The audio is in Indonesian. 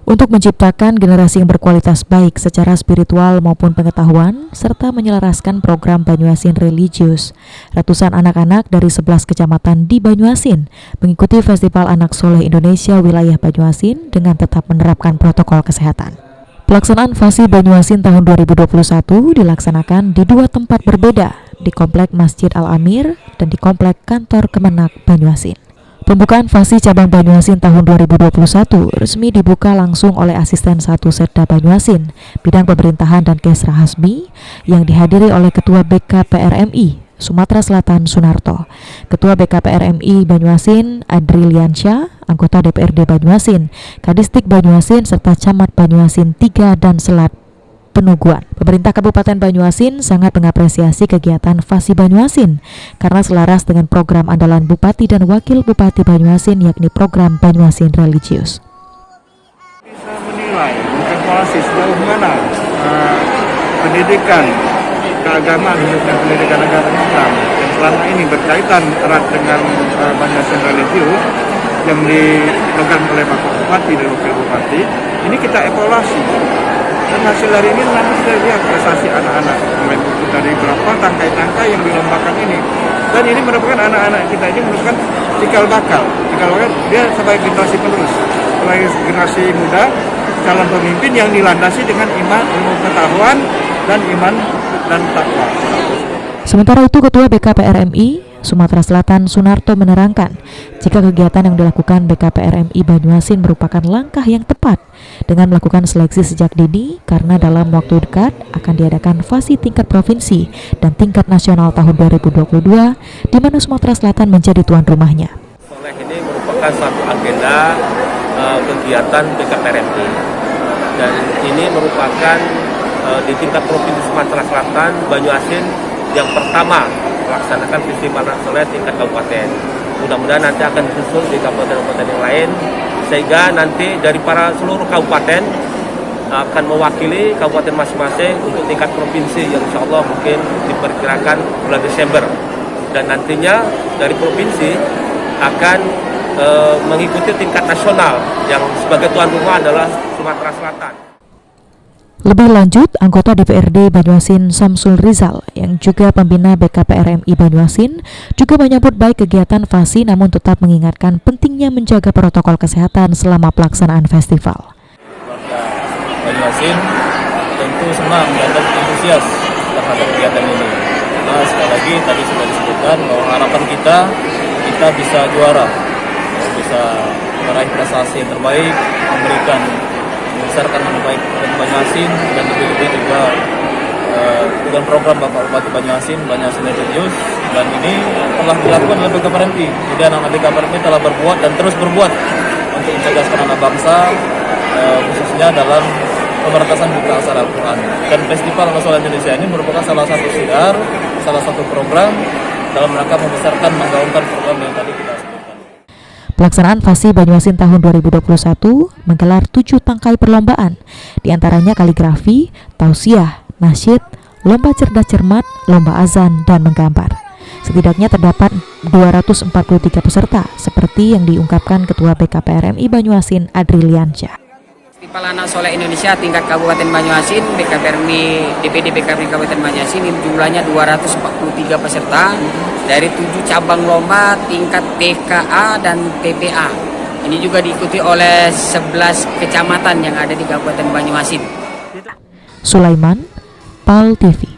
Untuk menciptakan generasi yang berkualitas baik secara spiritual maupun pengetahuan, serta menyelaraskan program Banyuasin religius, ratusan anak-anak dari 11 kecamatan di Banyuasin mengikuti Festival Anak Soleh Indonesia wilayah Banyuasin dengan tetap menerapkan protokol kesehatan. Pelaksanaan FASI Banyuasin tahun 2021 dilaksanakan di dua tempat berbeda, di Komplek Masjid Al-Amir dan di Komplek Kantor Kemenak Banyuasin. Pembukaan FASI cabang Banyuasin tahun 2021 resmi dibuka langsung oleh Asisten 1 Setda Banyuasin, Bidang Pemerintahan dan Kesra Hasbi, yang dihadiri oleh Ketua BKPRMI Sumatera Selatan Sunarto, Ketua BKPRMI Banyuasin Adriliansyah, anggota DPRD Banyuasin, Kadistik Banyuasin, serta Camat Banyuasin 3 dan Selat Penuguan. Pemerintah Kabupaten Banyuasin sangat mengapresiasi kegiatan FASI Banyuasin karena selaras dengan program andalan Bupati dan Wakil Bupati Banyuasin, yakni program Banyuasin religius. Bisa menilai mengevaluasi sejauh mana pendidikan keagamaan khususnya pendidikan agama Islam yang selama ini berkaitan erat dengan Banyuasin religius yang dipegang oleh Bapak Bupati dan Wakil Bupati, ini kita evaluasi. Dan hasil dari ini nanti kita lihat prestasi anak-anak mulai dari berapa tangkai-tangkai yang dilombakan ini. Dan ini merupakan anak-anak kita ini merupakan cikal bakal dia sebagai generasi penerus, sebagai generasi muda, calon pemimpin yang dilandasi dengan iman, ilmu pengetahuan, dan iman dan takwa. Sementara itu, Ketua BKPRMI Sumatera Selatan Sunarto menerangkan jika kegiatan yang dilakukan BKPRMI Banyuasin merupakan langkah yang tepat dengan melakukan seleksi sejak dini, karena dalam waktu dekat akan diadakan FASI tingkat provinsi dan tingkat nasional tahun 2022 di mana Sumatera Selatan menjadi tuan rumahnya. Soleh ini merupakan satu agenda kegiatan BKPRMI dan ini merupakan di tingkat provinsi Sumatera Selatan Banyuasin yang pertama melaksanakan festival Anak Soleh tingkat kabupaten. Mudah-mudahan nanti akan disusul di kabupaten-kabupaten yang lain, sehingga nanti dari para seluruh kabupaten akan mewakili kabupaten masing-masing untuk tingkat provinsi yang insya Allah mungkin diperkirakan bulan Desember. Dan nantinya dari provinsi akan mengikuti tingkat nasional yang sebagai tuan rumah adalah Sumatera Selatan. Lebih lanjut, anggota DPRD Banyuasin Samsul Rizal yang juga pembina BKPRMI Banyuasin juga menyambut baik kegiatan FASI, namun tetap mengingatkan pentingnya menjaga protokol kesehatan selama pelaksanaan festival. Warga Banyuasin tentu senang dan antusias terhadap kegiatan ini. Nah, sekali lagi tadi sudah disebutkan bahwa harapan kita bisa juara, bisa meraih prestasi yang terbaik, membesarkan nama baik Banyuasin, dan lebih-lebih juga dengan program Bapak Bupati Banyuasin religius, dan ini telah dilakukan oleh BKPRMI. Jadi anak-anak BKPRMI telah berbuat dan terus berbuat untuk mencerdaskan anak bangsa, khususnya dalam pemberantasan buta asal Al-Quran. Dan Festival Anak Soleh Indonesia ini merupakan salah satu syiar, salah satu program dalam rangka membesarkan, menggaungkan program yang tadi kita sebutkan. Pelaksanaan FASI Banyuasin tahun 2021 menggelar 7 tangkai perlombaan, diantaranya kaligrafi, tausiah, nasyid, lomba cerdas cermat, lomba azan, dan menggambar. Setidaknya terdapat 243 peserta, seperti yang diungkapkan Ketua BKPRMI Banyuasin Adriliansyah. Festival Anak Soleh Indonesia tingkat Kabupaten Banyuasin, BKPRMI DPD BKPRMI Kabupaten Banyuasin, ini jumlahnya 243 peserta dari 7 cabang lomba tingkat TKA dan TPA. Ini juga diikuti oleh 11 kecamatan yang ada di Kabupaten Banyuasin. Sulaiman, PAL TV.